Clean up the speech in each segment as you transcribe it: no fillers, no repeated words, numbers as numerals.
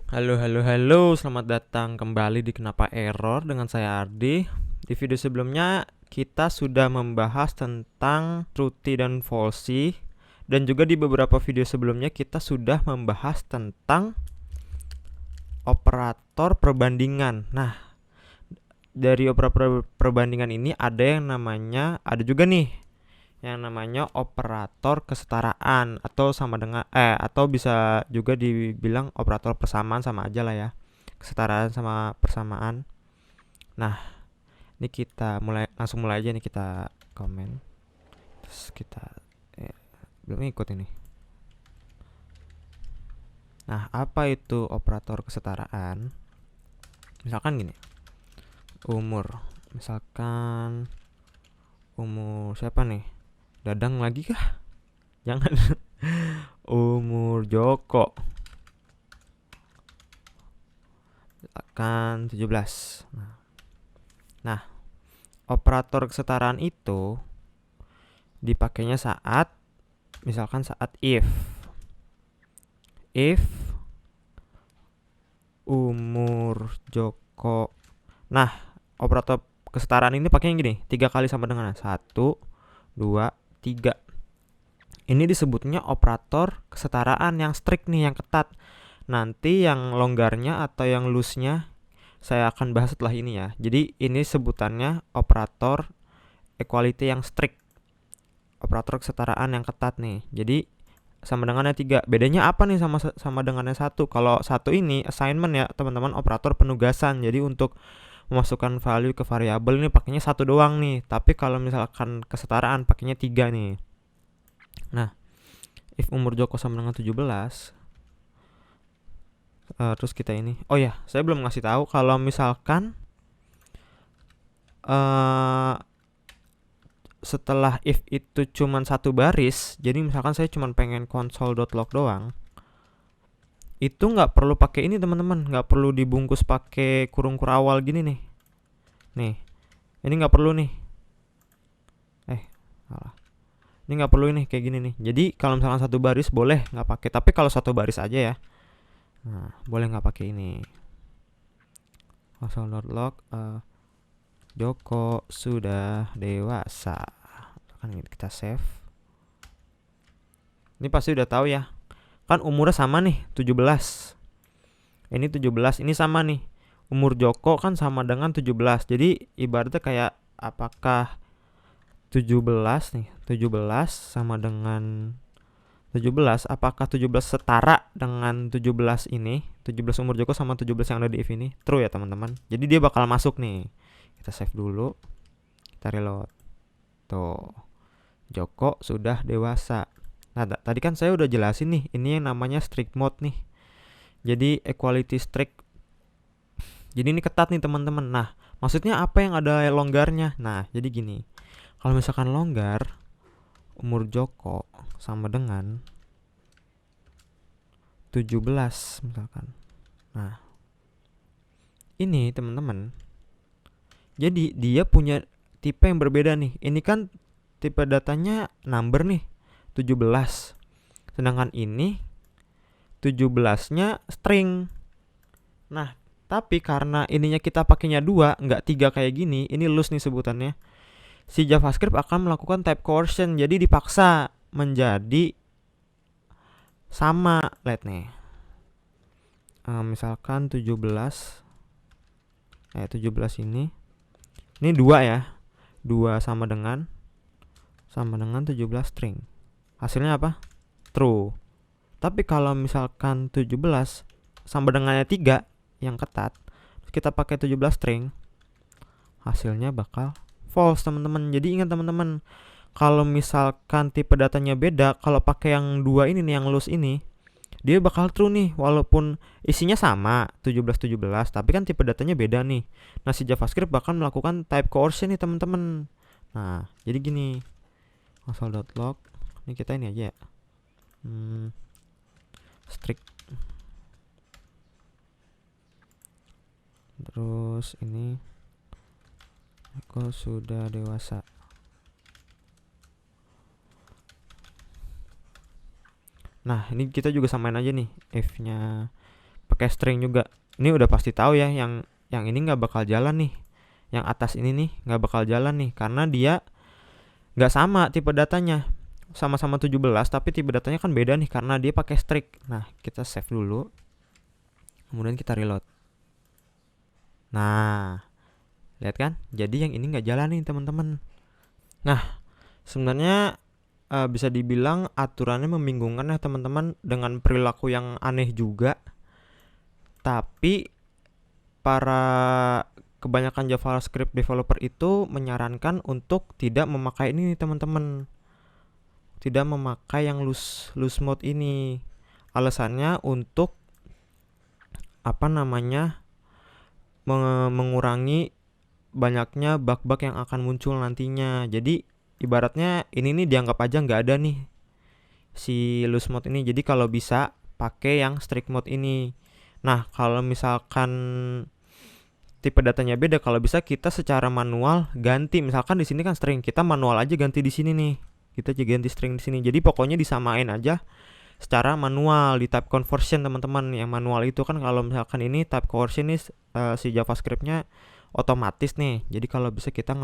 Halo, selamat datang kembali di Kenapa Error dengan saya Ardi. Di video sebelumnya kita sudah membahas tentang truthy dan falsy, dan juga di beberapa video sebelumnya kita sudah membahas tentang operator perbandingan. Nah, dari operator perbandingan ini ada juga nih yang namanya operator kesetaraan atau sama dengan atau bisa juga dibilang operator persamaan, sama aja lah ya. Kesetaraan sama persamaan. Nah, ini kita langsung mulai aja nih, kita komen. Terus kita belum ikut ini. Nah, apa itu operator kesetaraan? Misalkan gini. Umur. Misalkan umur siapa nih? Dadang lagi kah? Jangan. Umur Joko. Misalkan 17. Nah, operator kesetaraan itu dipakainya misalkan saat if umur Joko. Nah, operator kesetaraan ini pakainya gini, 3 kali sama dengan 1, 2, 3. Ini disebutnya operator kesetaraan yang strict nih, yang ketat. Nanti yang longgarnya atau yang loose-nya saya akan bahas setelah ini ya. Jadi ini sebutannya operator equality yang strict, operator kesetaraan yang ketat nih. Jadi sama dengannya 3. Bedanya apa nih sama dengannya 1? Kalau 1 ini assignment ya teman-teman, operator penugasan. Jadi untuk memasukkan value ke variabel ini pakainya 1 doang nih. Tapi kalau misalkan kesetaraan pakainya 3 nih. Nah, if umur Joko sama dengan 17, terus kita ini. Oh ya, saya belum ngasih tahu kalau misalkan setelah if itu cuman 1 baris, jadi misalkan saya cuman pengen console.log doang, itu nggak perlu pakai ini teman-teman, nggak perlu dibungkus pakai kurung kurawal gini nih. Nih, ini nggak perlu nih. Ini nggak perlu ini kayak gini nih. Jadi kalau misalkan 1 baris boleh nggak pakai, tapi kalau 1 baris aja ya. Nah, boleh nggak pakai ini. Console.log Joko sudah dewasa. Kan kita save. Ini pasti udah tahu ya. Kan umurnya sama nih, 17. Ini 17, ini sama nih. Umur Joko kan sama dengan 17. Jadi ibaratnya kayak apakah 17 nih, 17 sama dengan 17, apakah 17 setara dengan 17 ini? 17 umur Joko sama 17 yang ada di if ini? True ya teman-teman. Jadi dia bakal masuk nih. Kita save dulu. Kita reload. Tuh. Joko sudah dewasa. Nah, tadi kan saya udah jelasin nih, ini yang namanya strict mode nih. Jadi equality strict. Jadi ini ketat nih teman-teman. Nah, maksudnya apa yang ada longgarnya? Nah, jadi gini. Kalau misalkan longgar, umur Joko sama dengan 17 misalkan. Nah, ini teman-teman. Jadi dia punya tipe yang berbeda nih. Ini kan tipe datanya number nih, 17. Sedangkan ini 17-nya string. Nah, tapi karena ininya kita pakainya 2, nggak 3 kayak gini, ini loose nih sebutannya. Si JavaScript akan melakukan type coercion, jadi dipaksa menjadi sama. Lihat nih. Misalkan 17 ini 2 ya. 2 sama dengan 17 string. Hasilnya apa? True. Tapi kalau misalkan 17 sama dengannya 3 yang ketat, kita pakai 17 string, hasilnya bakal false teman-teman. Jadi ingat teman-teman, kalau misalkan tipe datanya beda, kalau pakai yang 2 ini nih, yang loose ini, dia bakal true nih walaupun isinya sama 17, tapi kan tipe datanya beda nih. Nah, si JavaScript bakal melakukan type coercion nih teman-teman. Nah, jadi gini, console.log ini kita ini aja ya, strict, terus ini Joko sudah dewasa. Nah, ini kita juga samain aja nih if-nya pakai string juga. Ini udah pasti tahu ya, yang ini nggak bakal jalan nih. Yang atas ini nih nggak bakal jalan nih, karena dia nggak sama tipe datanya. Sama-sama 17 tapi tipe datanya kan beda nih karena dia pakai string. Nah, kita save dulu. Kemudian kita reload. Nah, lihat kan? Jadi yang ini nggak jalan nih teman-teman. Nah, sebenarnya bisa dibilang aturannya membingungkan ya teman-teman, dengan perilaku yang aneh juga. Tapi kebanyakan JavaScript developer itu menyarankan untuk tidak memakai ini teman-teman. Tidak memakai yang loose mode ini. Alasannya untuk mengurangi banyaknya bug-bug yang akan muncul nantinya. Jadi ibaratnya ini nih dianggap aja nggak ada nih si loose mode ini. Jadi kalau bisa pakai yang strict mode ini. Nah, kalau misalkan tipe datanya beda, kalau bisa kita secara manual ganti. Misalkan di sini kan string, kita manual aja ganti di sini nih. Kita aja ganti string di sini. Jadi pokoknya disamain aja secara manual di type conversion teman-teman. Yang manual itu kan kalau misalkan ini type conversion ini si JavaScript-nya otomatis nih. Jadi kalau bisa kita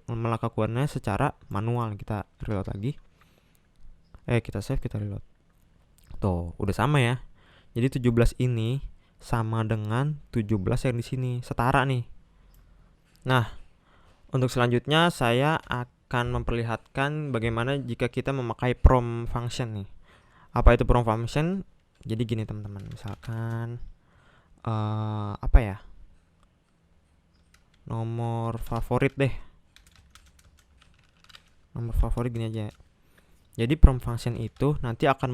melakukannya secara manual. Kita reload lagi. Kita save, kita reload. Tuh, udah sama ya. Jadi 17 ini sama dengan 17 yang di sini, setara nih. Nah, untuk selanjutnya saya akan memperlihatkan bagaimana jika kita memakai prom function nih. Apa itu prom function? Jadi gini teman-teman, misalkan apa ya? Nomor favorit deh. Nomor favorit gini aja. Jadi prom function itu nanti akan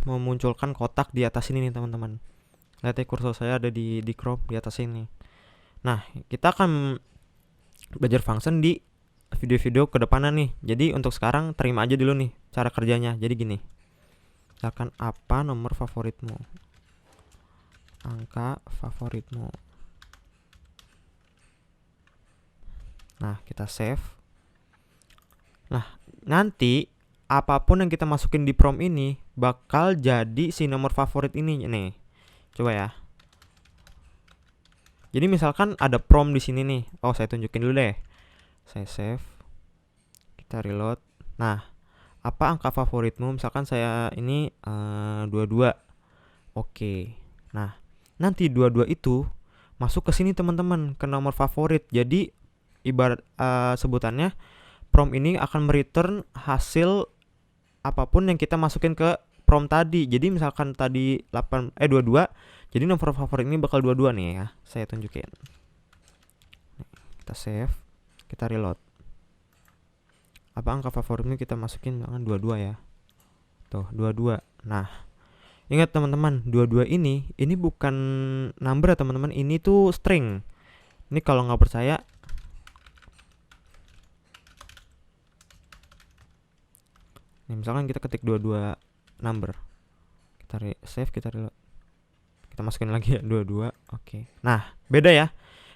memunculkan kotak di atas ini nih teman-teman. Lihat ya, kursor saya ada di crop di atas ini. Nah, kita akan belajar function di video-video kedepannya nih. Jadi untuk sekarang terima aja dulu nih cara kerjanya. Jadi gini, misalkan apa nomor favoritmu, angka favoritmu. Nah, kita save. Nah, nanti apapun yang kita masukin di prom ini bakal jadi si nomor favorit ini nih. Coba ya. Jadi misalkan ada prom di sini nih. Oh, saya tunjukin dulu deh. Saya save. Kita reload. Nah, apa angka favoritmu? Misalkan saya ini 22. Oke. Nah, nanti 22 itu masuk ke sini teman-teman, ke nomor favorit. Jadi ibarat sebutannya prom ini akan mereturn hasil apapun yang kita masukin ke prom tadi. Jadi misalkan tadi 22, jadi nomor favorit ini bakal 22 nih ya. Saya tunjukin. Kita save, kita reload. Apa angka favoritnya kita masukin, jangan 22 ya. Tuh, 22. Nah, ingat teman-teman, 22 ini bukan number ya teman-teman, ini tuh string. Ini kalau nggak percaya, nih misalkan kita ketik 22 number, kita save, kita reload, kita masukin lagi ya 22. Oke. Nah, beda ya.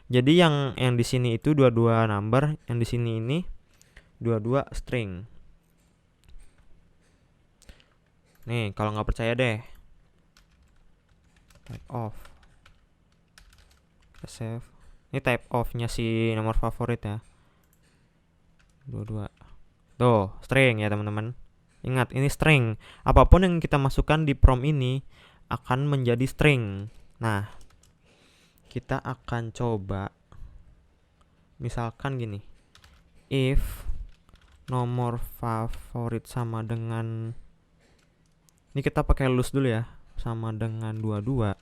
Jadi yang di sini itu 22 number, yang di sini ini 22 string. Nih, kalau nggak percaya deh, type of, kita save. Ini type of-nya si nomor favorit ya, 22. Tuh, string ya teman-teman. Ingat, ini string. Apapun yang kita masukkan di prom ini akan menjadi string. Nah, kita akan coba misalkan gini. If nomor favorit sama dengan, ini kita pakai loose dulu ya, sama dengan 22.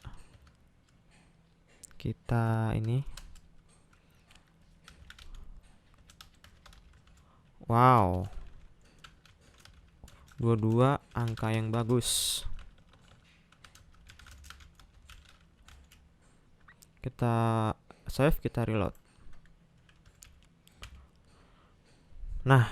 Kita ini, wow, 22 angka yang bagus. Kita save, kita reload. Nah,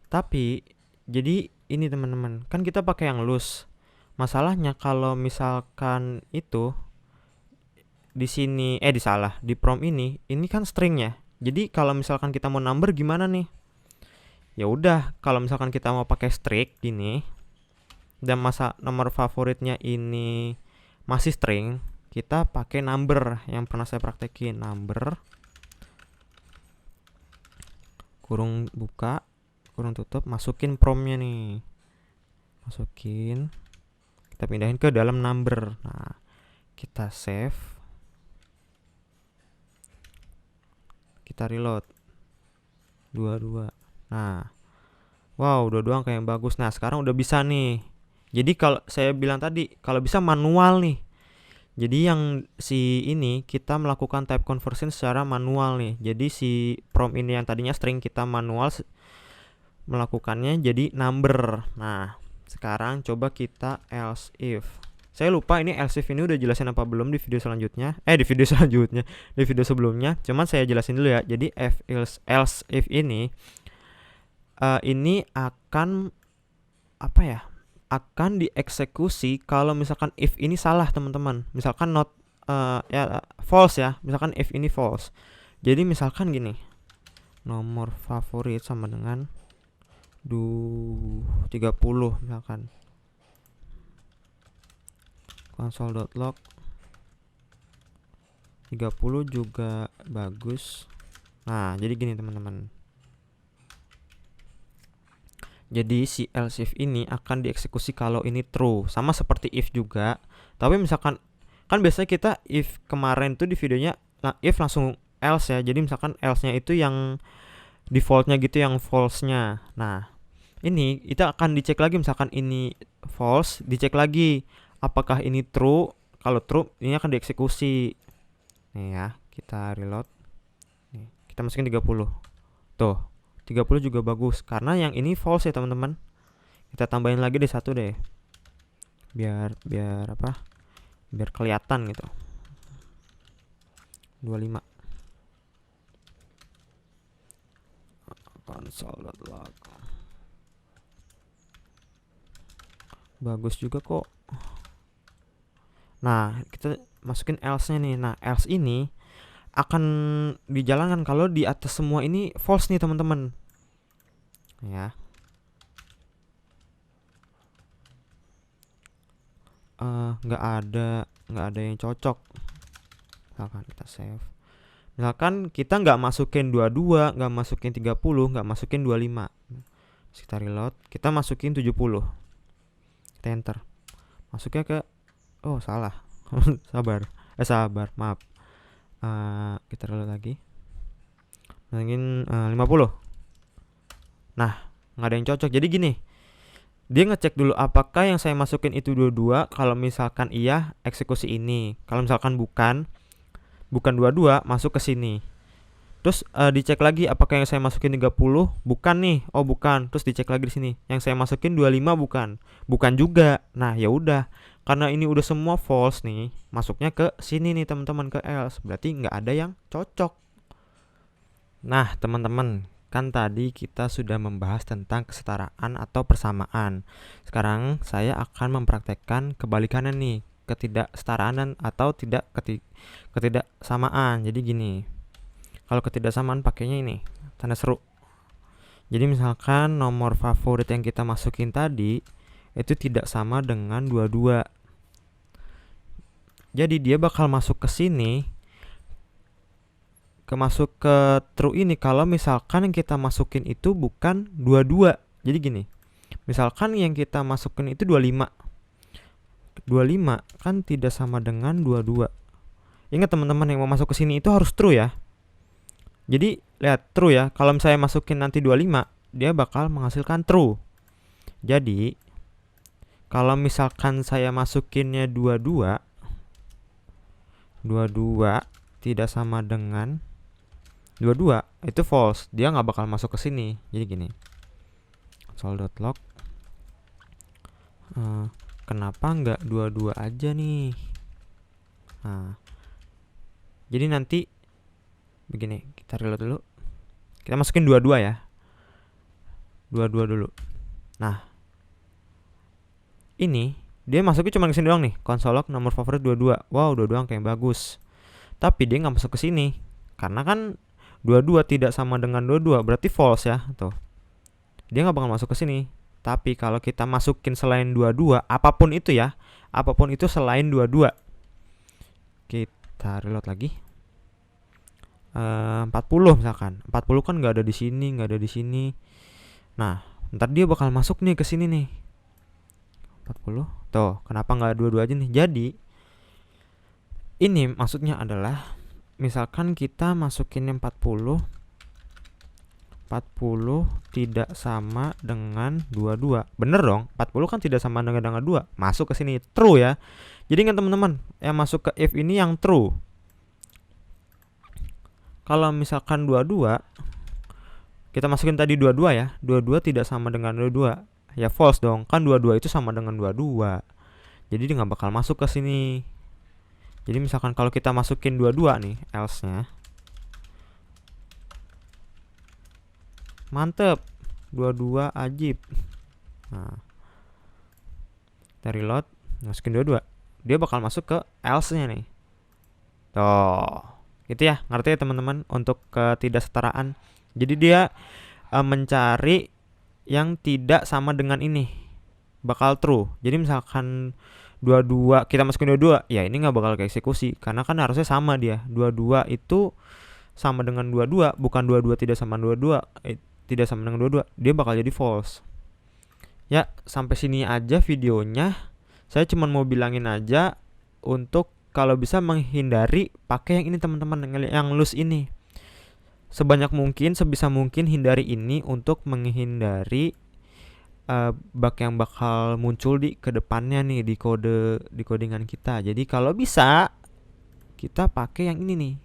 tapi jadi ini teman-teman, kan kita pakai yang loose. Masalahnya kalau misalkan itu di sini di prom ini kan stringnya. Jadi kalau misalkan kita mau number gimana nih? Ya udah, kalau misalkan kita mau pakai string gini dan nomor favoritnya ini masih string, kita pakai number yang pernah saya praktekin. Number kurung buka, kurung tutup, masukin promnya nih. Masukin. Kita pindahin ke dalam number. Nah, kita save. Kita reload. 22. Nah, wow, 22 angka yang bagus. Nah, sekarang udah bisa nih. Jadi kalau saya bilang tadi, kalau bisa manual nih. Jadi yang si ini kita melakukan type conversion secara manual nih. Jadi si prom ini yang tadinya string kita manual melakukannya jadi number. Nah, sekarang coba kita else if. Saya lupa ini else if ini udah jelasin apa belum di video selanjutnya. Di video sebelumnya. Cuman saya jelasin dulu ya. Jadi else if ini akan apa ya? Akan dieksekusi kalau misalkan if ini salah, teman-teman. Misalkan not false ya. Misalkan if ini false. Jadi misalkan gini. Nomor favorit sama dengan 30 misalkan. Console.log 30 juga bagus. Nah, jadi gini teman-teman. Jadi si else if ini akan dieksekusi kalau ini true. Sama seperti if juga. Tapi misalkan, kan biasanya kita if kemarin tuh di videonya if langsung else ya. Jadi misalkan else-nya itu yang defaultnya gitu, yang false-nya. Nah, ini kita akan dicek lagi. Misalkan ini false, dicek lagi apakah ini true. Kalau true, ini akan dieksekusi. Nih ya, kita reload. Nih, kita masukin 30. Tuh, 30 juga bagus. Karena yang ini false ya teman-teman. Kita tambahin lagi deh 1 deh. Biar apa? Biar kelihatan gitu. 25. Console.log. Bagus juga kok. Nah, kita masukin else-nya nih. Nah, else ini akan dijalankan kalau di atas semua ini false nih teman-teman. Ya. Nggak ada yang cocok. Misalkan kita save. Misalkan kita nggak masukin 22, nggak masukin 30, nggak masukin 25. Kita reload, kita masukin 70. Kita enter. Masuknya ke salah. sabar, maaf. Kita reload lagi. Mungkin 50. Nah, nggak ada yang cocok. Jadi gini, dia ngecek dulu apakah yang saya masukin itu 22. Kalau misalkan iya, eksekusi ini. Kalau misalkan bukan 22, masuk ke sini. Terus dicek lagi apakah yang saya masukin 30 bukan nih. Oh, bukan. Terus dicek lagi di sini. Yang saya masukin 25 bukan. Bukan juga. Nah, ya udah. Karena ini udah semua false nih, masuknya ke sini nih teman-teman, ke else. Berarti nggak ada yang cocok. Nah, teman-teman, kan tadi kita sudah membahas tentang kesetaraan atau persamaan. Sekarang saya akan mempraktekkan kebalikannya nih, ketidaksetaraan atau ketidaksamaan. Jadi gini, kalau ketidaksamaan pakainya ini, tanda seru. Jadi misalkan nomor favorit yang kita masukin tadi itu tidak sama dengan 22. Jadi dia bakal masuk ke sini, masuk ke true ini kalau misalkan yang kita masukin itu bukan 22. Jadi gini, misalkan yang kita masukin itu 25. 25 kan tidak sama dengan 22. Ingat teman-teman, yang mau masuk ke sini itu harus true ya. Jadi lihat true ya. Kalau saya masukin nanti 25, dia bakal menghasilkan true. Jadi kalau misalkan saya masukinnya 22 tidak sama dengan 22, itu false. Dia nggak bakal masuk ke sini. Jadi gini, console.log kenapa nggak 22 aja nih? Nah, jadi nanti begini, kita reload dulu. Kita masukin 22 ya. 22 dulu. Nah, ini dia masuknya cuma ke sini doang nih. Console.log nomor favorit 22. Wow, 22 angka yang bagus. Tapi dia nggak masuk ke sini. Karena kan 22 tidak sama dengan 22, berarti false ya. Tuh. Dia nggak bakal masuk ke sini. Tapi kalau kita masukin selain 22, apapun itu ya, apapun itu selain 22, kita reload lagi. 40 misalkan. 40 kan nggak ada di sini, nggak ada di sini. Nah, ntar dia bakal masuk nih ke sini nih. 40. Tuh, kenapa nggak 22 aja nih? Jadi ini maksudnya adalah misalkan kita masukin 40 tidak sama dengan 22. Bener dong? 40 kan tidak sama dengan 2. Masuk ke sini true ya. Jadi kan teman-teman, yang masuk ke if ini yang true. Kalau misalkan 22, kita masukin tadi 22 ya. 22 tidak sama dengan 22. Ya false dong. Kan 22 itu sama dengan 22. Jadi dia nggak bakal masuk ke sini. Jadi misalkan kalau kita masukin 22 nih, else-nya. Mantep. 22 ajib. Nah. Kita reload, masukin 22. Dia bakal masuk ke else-nya nih. Tuh. Gitu ya, ngerti ya teman-teman untuk ketidaksetaraan. Jadi dia mencari yang tidak sama dengan ini, bakal true. Jadi misalkan 22 kita masukin 22, ya ini nggak bakal keeksekusi karena kan harusnya sama dia. 22 itu sama dengan 22, bukan 22 tidak sama 22, tidak sama dengan 22. Dia bakal jadi false. Ya, sampai sini aja videonya. Saya cuma mau bilangin aja untuk kalau bisa menghindari pakai yang ini teman-teman, yang loose ini. Sebanyak mungkin, sebisa mungkin hindari ini untuk menghindari bug yang bakal muncul di kedepannya nih di codingan kita. Jadi kalau bisa kita pakai yang ini nih.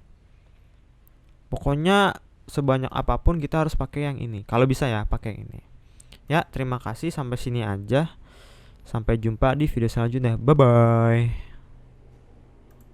Pokoknya sebanyak apapun kita harus pakai yang ini. Kalau bisa ya pakai yang ini. Ya, terima kasih sampai sini aja. Sampai jumpa di video selanjutnya. Bye bye.